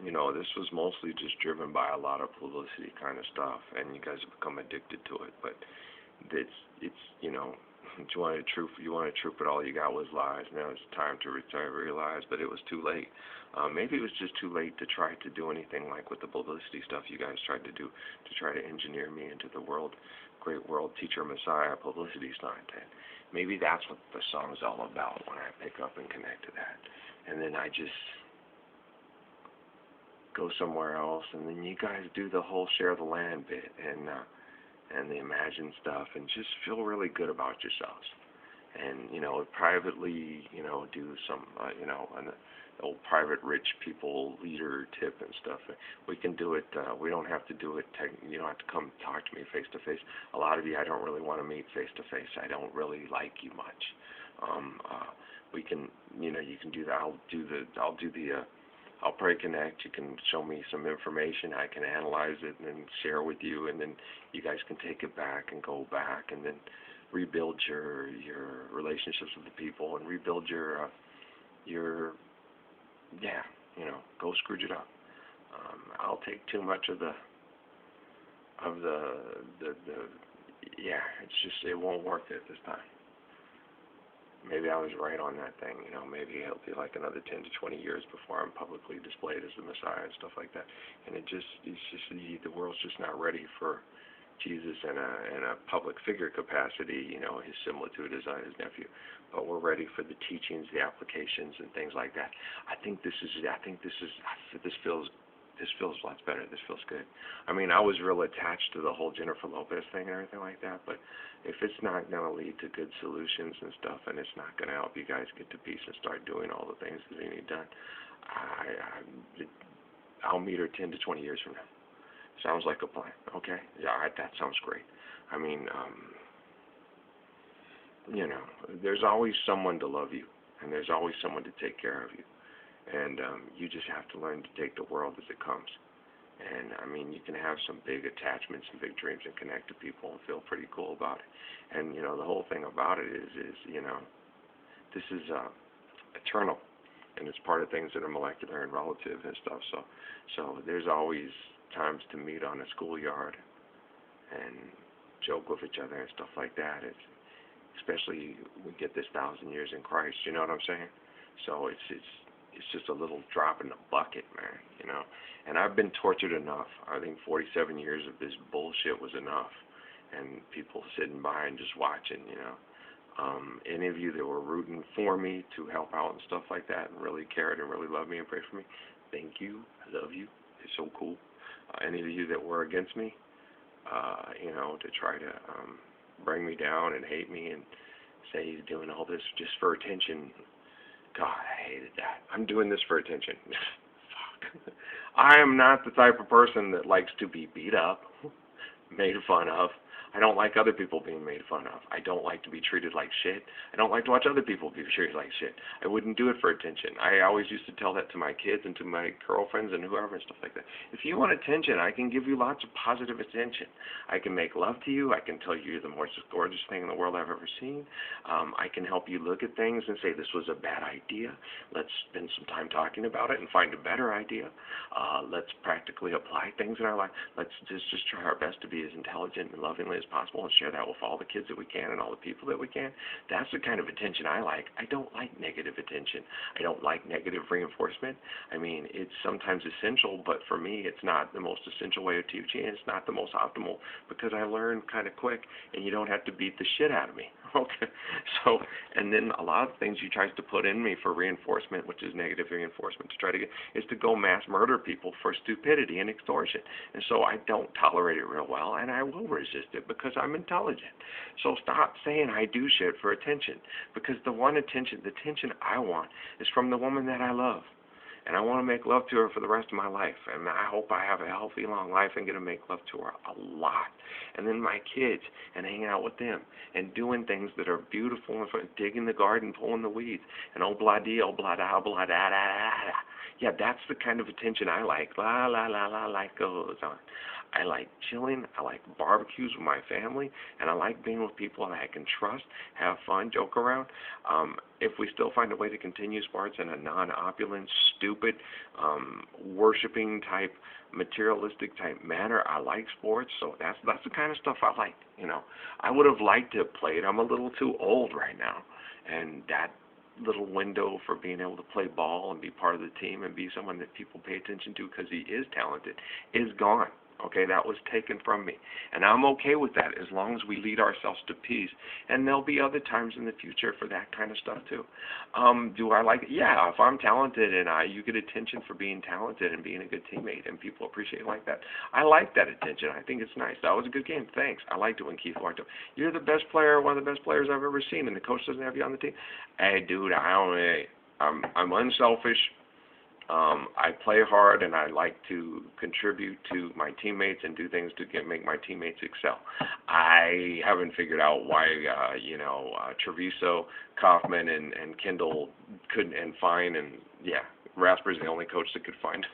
This was mostly just driven by a lot of publicity kind of stuff, and you guys have become addicted to it. But it's you wanted truth, but all you got was lies. Now it's time to realize, but it was too late. Maybe it was just too late to try to do anything like with the publicity stuff you guys tried to do to try to engineer me into the great world teacher messiah publicity stunt. And maybe that's what the song's all about when I pick up and connect to that. And then I just go somewhere else, and then you guys do the whole share the land bit and the imagine stuff, and just feel really good about yourselves. And privately, do some, an old private rich people leader tip and stuff. We can do it. We don't have to do it. You don't have to come talk to me face to face. A lot of you, I don't really want to meet face to face. I don't really like you much. We can, you can do that. I'll pray connect. You can show me some information. I can analyze it and then share with you, and then you guys can take it back and go back and then rebuild your relationships with the people and rebuild your go Scrooge it up. I'll take too much of the it's just it won't work at this time. Maybe I was right on that thing, maybe it'll be like another 10 to 20 years before I'm publicly displayed as the Messiah and stuff like that. And it's just the world's just not ready for Jesus in a public figure capacity, his similitude as his nephew. But we're ready for the teachings, the applications, and things like that. This feels lots better. This feels good. I mean, I was real attached to the whole Jennifer Lopez thing and everything like that, but if it's not going to lead to good solutions and stuff, and it's not going to help you guys get to peace and start doing all the things that you need done, I'll meet her 10 to 20 years from now. Sounds like a plan. Okay? Yeah, that sounds great. I mean, there's always someone to love you, and there's always someone to take care of you. And you just have to learn to take the world as it comes. And, I mean, you can have some big attachments and big dreams and connect to people and feel pretty cool about it. And, the whole thing about it is this is eternal. And it's part of things that are molecular and relative and stuff. So there's always times to meet on a schoolyard and joke with each other and stuff like that. Especially we get this 1,000 years in Christ. You know what I'm saying? So it's just a little drop in the bucket, man, And I've been tortured enough. I think 47 years of this bullshit was enough. And people sitting by and just watching, Any of you that were rooting for me to help out and stuff like that and really cared and really loved me and prayed for me, thank you. I love you. It's so cool. Any of you that were against me, to try to bring me down and hate me and say he's doing all this just for attention, God, I hated that. I'm doing this for attention. Fuck. I am not the type of person that likes to be beat up, made fun of. I don't like other people being made fun of. I don't like to be treated like shit. I don't like to watch other people be treated like shit. I wouldn't do it for attention. I always used to tell that to my kids and to my girlfriends and whoever and stuff like that. If you want attention, I can give you lots of positive attention. I can make love to you. I can tell you you're the most gorgeous thing in the world I've ever seen. I can help you look at things and say this was a bad idea. Let's spend some time talking about it and find a better idea. Let's practically apply things in our life. Let's just try our best to be as intelligent and lovingly as possible and share that with all the kids that we can and all the people that we can. That's the kind of attention I like. I don't like negative attention. I don't like negative reinforcement. I mean, it's sometimes essential, but for me, it's not the most essential way of teaching. It's not the most optimal because I learn kind of quick, and you don't have to beat the shit out of me. Okay, so, and then a lot of things you tries to put in me for reinforcement, which is negative reinforcement, to try to get, is to go mass murder people for stupidity and extortion. And so I don't tolerate it real well, and I will resist it because I'm intelligent. So stop saying I do shit for attention, because the attention I want is from the woman that I love. And I want to make love to her for the rest of my life. And I hope I have a healthy, long life and get to make love to her a lot. And then my kids, and hanging out with them, and doing things that are beautiful, and digging the garden, pulling the weeds, and oh, blah, dee, oh, blah, da, blah, da, da, da, da. Yeah, that's the kind of attention I like. La, la, la, la, life goes on. I like chilling, I like barbecues with my family, and I like being with people that I can trust, have fun, joke around. If we still find a way to continue sports in a non-opulent, stupid, stupid, worshiping type, materialistic type manner. I like sports, so that's the kind of stuff I like. I would have liked to have played. I'm a little too old right now, and that little window for being able to play ball and be part of the team and be someone that people pay attention to because he is talented is gone. Okay, that was taken from me. And I'm okay with that as long as we lead ourselves to peace. And there'll be other times in the future for that kind of stuff too. Do I like it? Yeah, if I'm talented and you get attention for being talented and being a good teammate and people appreciate it like that, I like that attention. I think it's nice. That was a good game. Thanks. I liked it when Keith walked up. You're the best player, one of the best players I've ever seen, and the coach doesn't have you on the team. Hey, dude, I'm unselfish. I play hard, and I like to contribute to my teammates and do things to make my teammates excel. I haven't figured out why, Treviso, Kaufman, and Kendall couldn't, and Fine, and Rasper's the only coach that could find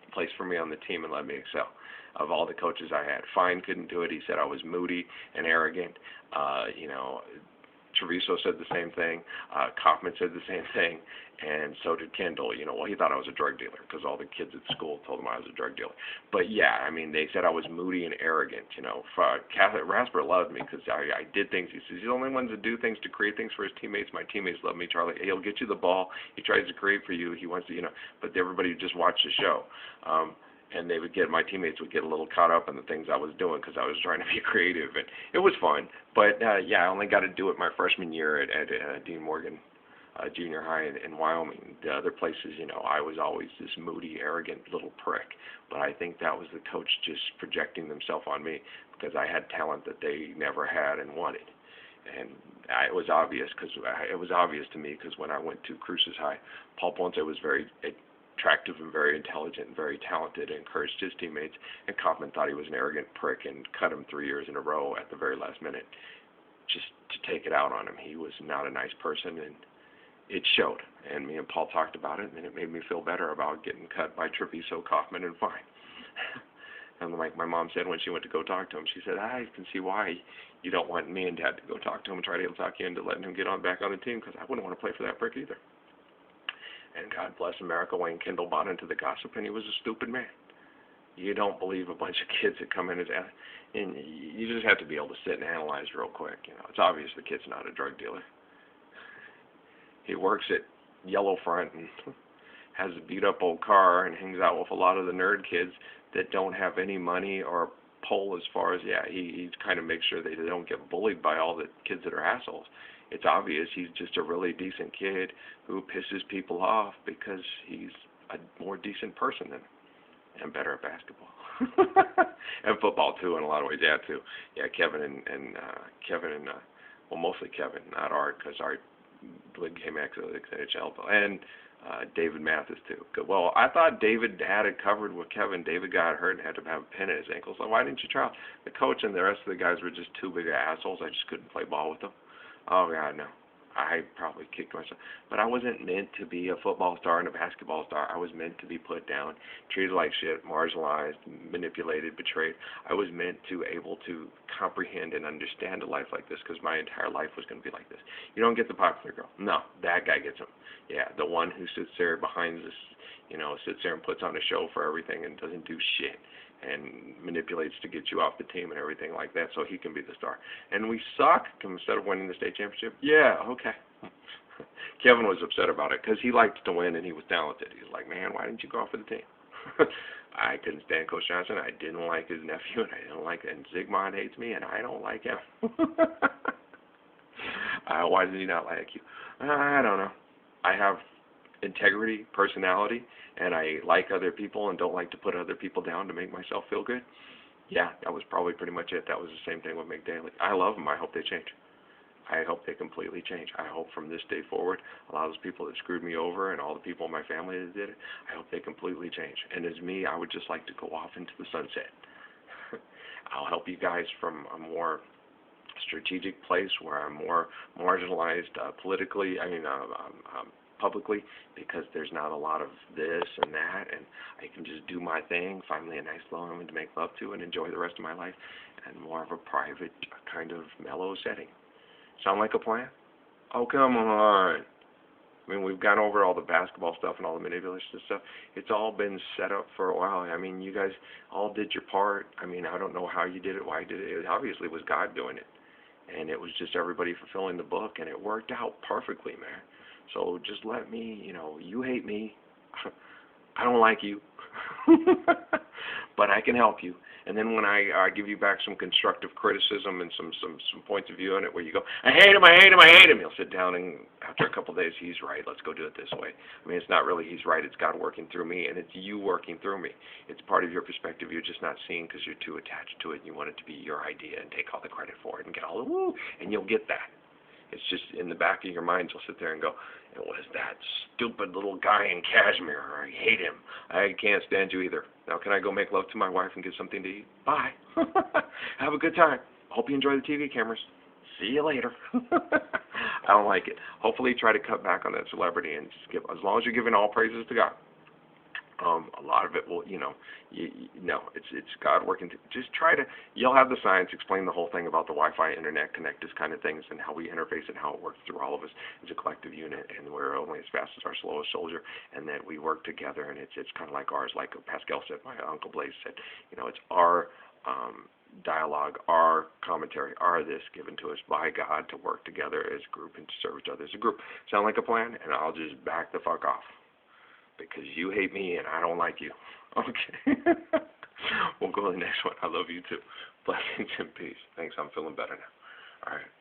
a place for me on the team and let me excel. Of all the coaches I had, Fine couldn't do it. He said I was moody and arrogant. Treviso said the same thing. Kaufman said the same thing, and so did Kendall. He thought I was a drug dealer because all the kids at school told him I was a drug dealer. But they said I was moody and arrogant. Rasper loved me because I did things. He says he's the only one to do things to create things for his teammates. My teammates love me, Charlie. He'll get you the ball. He tries to create for you. He wants to, but everybody just watched the show. And my teammates would get a little caught up in the things I was doing because I was trying to be creative, and it was fun. But I only got to do it my freshman year at Dean Morgan Junior High in Wyoming. The other places, I was always this moody, arrogant little prick. But I think that was the coach just projecting themselves on me because I had talent that they never had and wanted. And it was obvious to me because when I went to Cruces High, Paul Ponce was very attractive and very intelligent and very talented and encouraged his teammates, and Kaufman thought he was an arrogant prick and cut him 3 years in a row at the very last minute just to take it out on him. He was not a nice person, and it showed. And me and Paul talked about it, and it made me feel better about getting cut by Treviso, Kaufman, and Fine. And like my mom said when she went to go talk to him, she said, I can see why you don't want me and Dad to go talk to him and try to talk you into letting him get back on the team, because I wouldn't want to play for that prick either. And God bless America, Wayne Kendall bought into the gossip, and he was a stupid man. You don't believe a bunch of kids that come in and you just have to be able to sit and analyze real quick. It's obvious the kid's not a drug dealer. He works at Yellowfront and has a beat-up old car and hangs out with a lot of the nerd kids that don't have any money or pull as far as, he kind of makes sure they don't get bullied by all the kids that are assholes. It's obvious he's just a really decent kid who pisses people off because he's a more decent person than them and better at basketball. And football, too, in a lot of ways. Kevin and mostly Kevin, not Art, because Art came back to the NHL. And David Mathis, too. Well, I thought David had it covered with Kevin. David got hurt and had to have a pin in his ankle. So why didn't you try? The coach and the rest of the guys were just too big of assholes. I just couldn't play ball with them. Oh, God, no. I probably kicked myself. But I wasn't meant to be a football star and a basketball star. I was meant to be put down, treated like shit, marginalized, manipulated, betrayed. I was meant to able to comprehend and understand a life like this because my entire life was going to be like this. You don't get the popular girl. No, that guy gets them. The one who sits there behind this, sits there and puts on a show for everything and doesn't do shit and manipulates to get you off the team and everything like that so he can be the star. And we suck instead of winning the state championship. Okay. Kevin was upset about it because he liked to win and he was talented. He was like, man, why didn't you go off for the team? I couldn't stand Coach Johnson. I didn't like his nephew, and I didn't like it. And Zygmunt hates me, and I don't like him. Why did he not like you? I don't know. I have integrity, personality, and I like other people and don't like to put other people down to make myself feel good. That was probably pretty much it. That was the same thing with McDaly. I love them. I hope they change. I hope they completely change. I hope from this day forward, a lot of those people that screwed me over and all the people in my family that did it, I hope they completely change. And as me, I would just like to go off into the sunset. I'll help you guys from a more strategic place where I'm more marginalized politically, publicly, because there's not a lot of this and that, and I can just do my thing, find me a nice little woman to make love to and enjoy the rest of my life, and more of a private kind of mellow setting. Sound like a plan? Oh, come on. I mean, we've gone over all the basketball stuff and all the manipulation stuff. It's all been set up for a while. I mean, you guys all did your part. I mean, I don't know how you did it, why you did it. It obviously was God doing it. And it was just everybody fulfilling the book, and it worked out perfectly, man. So just let me, you hate me. I don't like you. But I can help you. And then when I give you back some constructive criticism and some points of view on it where you go, I hate him, I hate him, I hate him, you'll sit down and after a couple of days, he's right, let's go do it this way. I mean, it's not really he's right, it's God working through me, and it's you working through me. It's part of your perspective you're just not seeing because you're too attached to it and you want it to be your idea and take all the credit for it and get all the woo, and you'll get that. It's just in the back of your mind, you'll sit there and go, it was that stupid little guy in Kashmir. I hate him. I can't stand you either. Now can I go make love to my wife and get something to eat? Bye. Have a good time. Hope you enjoy the TV cameras. See you later. I don't like it. Hopefully try to cut back on that celebrity and just give, as long as you're giving all praises to God. A lot of it will, it's God working. Just try to, you'll have the science explain the whole thing about the Wi-Fi, internet, connectors kind of things, and how we interface and how it works through all of us as a collective unit, and we're only as fast as our slowest soldier, and that we work together, and it's kind of like ours, like Pascal said, my Uncle Blaze said, it's our dialogue, our commentary, our this given to us by God to work together as a group and to serve each other as a group. Sound like a plan? And I'll just back the fuck off. Because you hate me and I don't like you. Okay. We'll go to the next one. I love you too. Blessings and peace. Thanks. I'm feeling better now. All right.